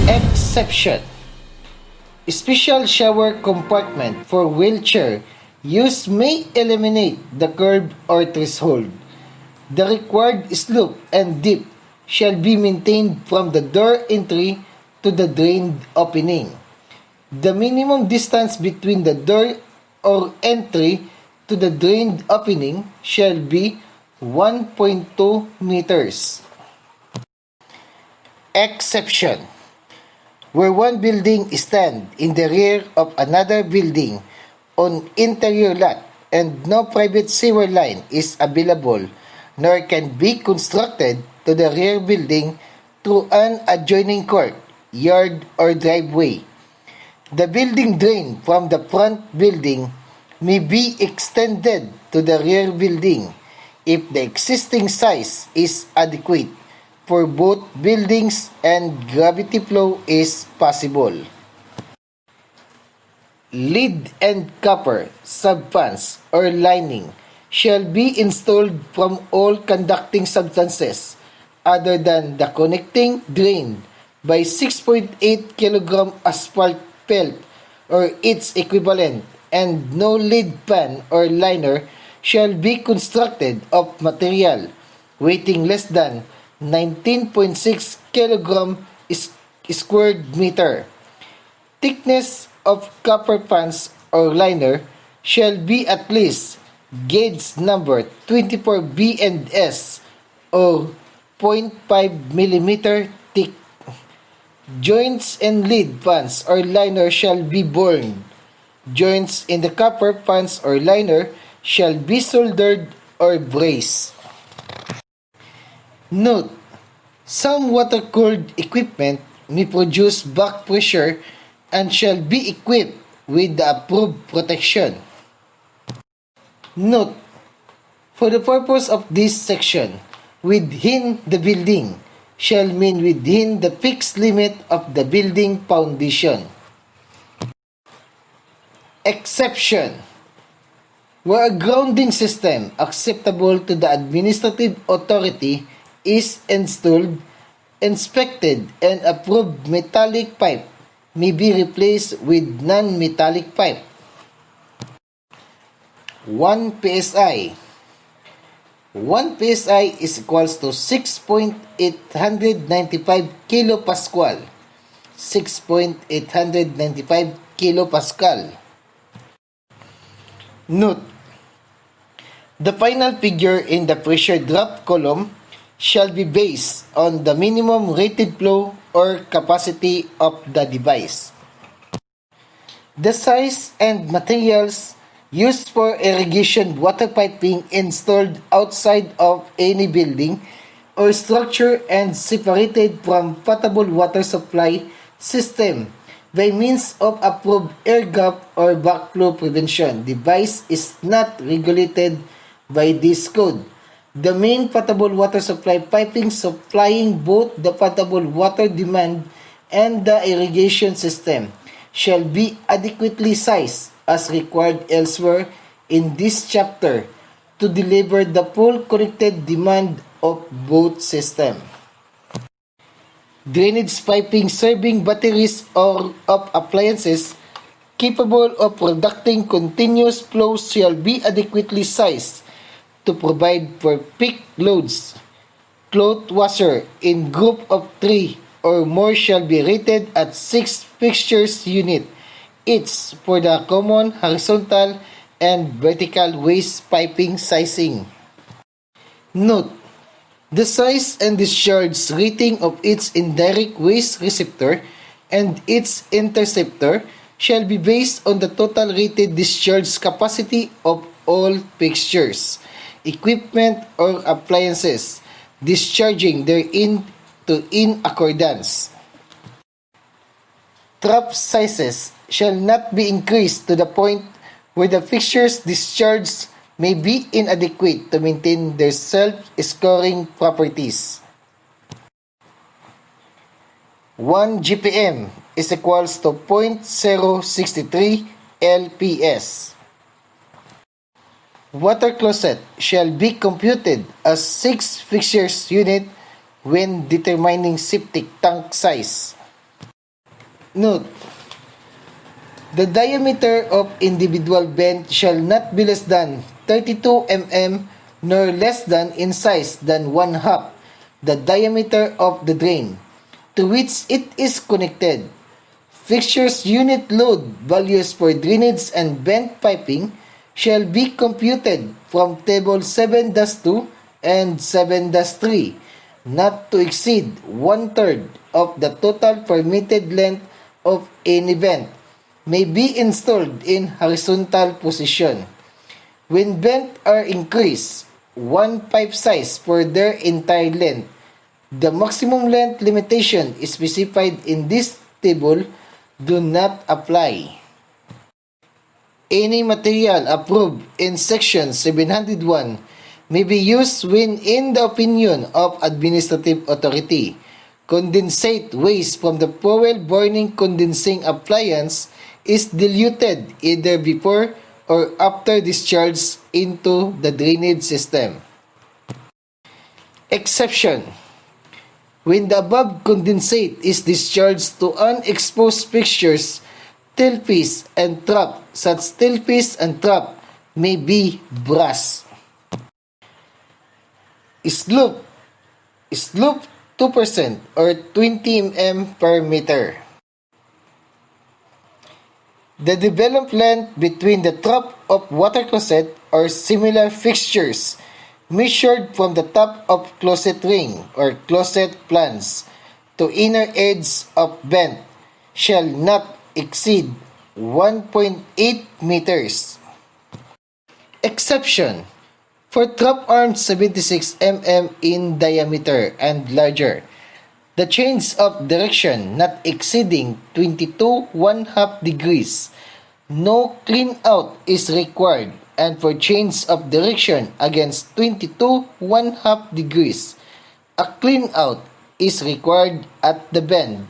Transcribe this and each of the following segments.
Exception: special shower compartment for wheelchair use may eliminate the curb or threshold. The required slope and dip shall be maintained from the door entry to the drain opening. The minimum distance between the door or entry to the drain opening shall be 1.2 meters. Exception: where one building stand in the rear of another building on interior lot and no private sewer line is available, nor can be constructed to the rear building through an adjoining court, yard, or driveway. The building drain from the front building may be extended to the rear building if the existing size is adequate for both buildings and gravity flow is possible. Lead and copper subfans or lining shall be installed from all conducting substances other than the connecting drain by 6.8 kg asphalt pelt or its equivalent, and no lead pan or liner shall be constructed of material weighing less than 19.6 kg square meter. Thickness of copper pans or liner shall be at least gauge number 24B and S or 0.5 mm thick. Joints in lead pans or liner shall be borne. Joints in the copper pans or liner shall be soldered or braced. Note: some water-cooled equipment may produce back pressure and shall be equipped with the approved protection. Note: for the purpose of this section, within the building shall mean within the fixed limit of the building foundation. Exception: where a grounding system acceptable to the administrative authority is installed, inspected, and approved, metallic pipe may be replaced with non-metallic pipe. 1 psi. 1 psi is equals to 6.895 kilopascal. 6.895 kilopascal. Note: the final figure in the pressure drop column shall be based on the minimum rated flow or capacity of the device. The size and materials used for irrigation water piping installed outside of any building or structure and separated from potable water supply system by means of approved air gap or backflow prevention device is not regulated by this code. The main potable water supply piping supplying both the potable water demand and the irrigation system shall be adequately sized as required elsewhere in this chapter to deliver the full connected demand of both systems. Drainage piping serving batteries or of appliances capable of conducting continuous flow shall be adequately sized to provide for peak loads. Cloth washer in group of 3 or more shall be rated at 6 fixtures unit each for the common horizontal and vertical waste piping sizing. Note: the size and discharge rating of its indirect waste receptor and its interceptor shall be based on the total rated discharge capacity of all fixtures, equipment, or appliances discharging therein to in accordance. Trap sizes shall not be increased to the point where the fixture's discharge may be inadequate to maintain their self-scoring properties. 1 GPM is equals to 0.063 LPS. Water closet shall be computed as 6 fixtures unit when determining septic tank size. Note: the diameter of individual vent shall not be less than 32 mm nor less than in size than one-half the diameter of the drain to which it is connected. Fixtures unit load values for drainage and vent piping shall be computed from Table 7-2 and 7-3, not to exceed one-third of the total permitted length of any vent may be installed in horizontal position. When vents are increased, one pipe size for their entire length, the maximum length limitation specified in this table do not apply. Any material approved in Section 701 may be used when, in the opinion of administrative authority, condensate waste from the fuel burning condensing appliance is diluted either before or after discharge into the drainage system. Exception: when the above condensate is discharged to unexposed fixtures, tailpiece and trap, such tailpiece and trap may be brass. Slope 2% or 20 mm per meter. The developed length between the top of water closet or similar fixtures measured from the top of closet ring or closet flange to inner edge of vent shall not exceed 1.8 meters. Exception: for trap arms 76 mm in diameter and larger, the change of direction not exceeding 22 1/2 degrees, no clean out is required, and for change of direction against 22 1/2 degrees, a clean out is required at the bend.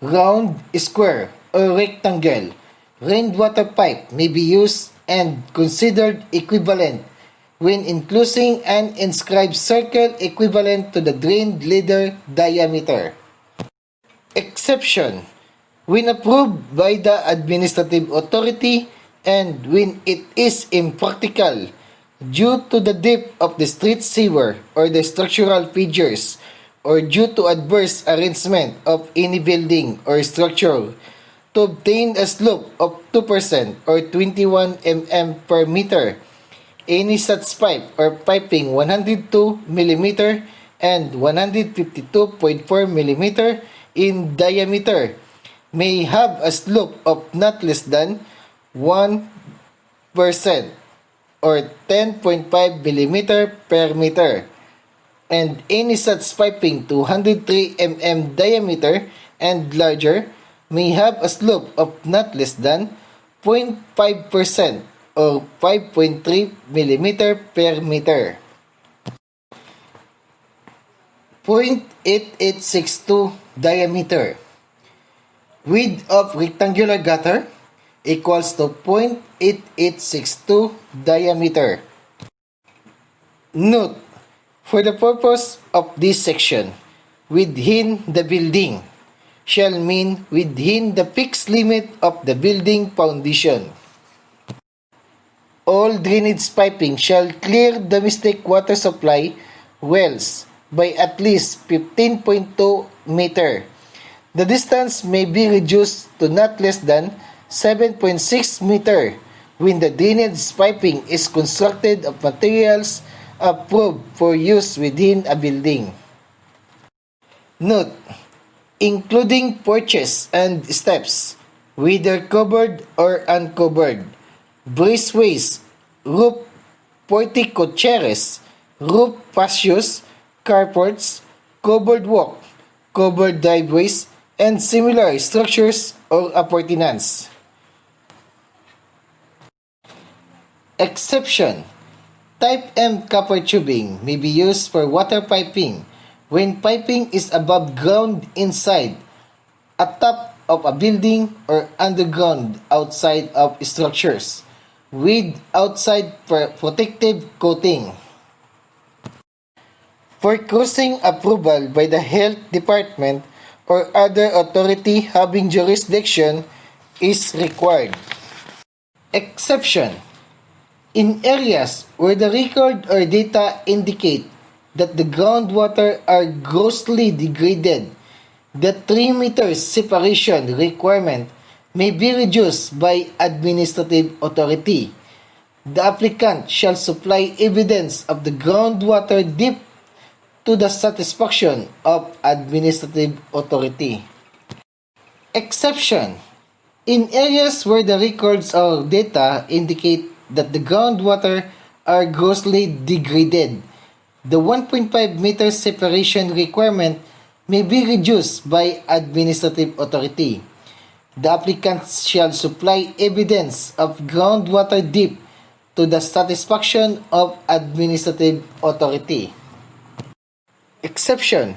Round, square, or rectangle rainwater pipe may be used and considered equivalent when enclosing an inscribed circle equivalent to the drain leader diameter. Exception: when approved by the administrative authority and when it is impractical due to the depth of the street sewer or the structural features or due to adverse arrangement of any building or structure to obtain a slope of 2% or 21 mm per meter. Any such pipe or piping 102 mm and 152.4 mm in diameter may have a slope of not less than 1% or 10.5 mm per meter, and any such piping 203 mm diameter and larger may have a slope of not less than 0.5% or 5.3 mm per meter. 0.8862 diameter. Width of rectangular gutter equals to 0.8862 diameter. Note: for the purpose of this section, within the building shall mean within the fixed limit of the building foundation. All drainage piping shall clear domestic water supply wells by at least 15.2 meter. The distance may be reduced to not less than 7.6 meter when the drainage piping is constructed of materials approved for use within a building. Note: including porches and steps, whether covered or uncovered, breezeways, roof porticocheres, roof patios, carports, covered walk, covered driveways, and similar structures or appurtenances. Exception: Type M copper tubing may be used for water piping when piping is above ground inside, atop of a building, or underground outside of structures, with outside protective coating. For crossing approval by the Health Department or other authority having jurisdiction is required. Exception: in areas where the record or data indicate that the groundwater are grossly degraded, the 3 meters separation requirement may be reduced by administrative authority. The applicant shall supply evidence of the groundwater depth to the satisfaction of administrative authority. Exception: in areas where the records or data indicate that the groundwater are grossly degraded, the 1.5 meter separation requirement may be reduced by administrative authority. The applicant shall supply evidence of groundwater depth to the satisfaction of administrative authority. Exception: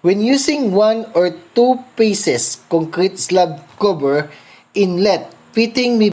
when using 1 or 2 pieces concrete slab cover inlet fitting may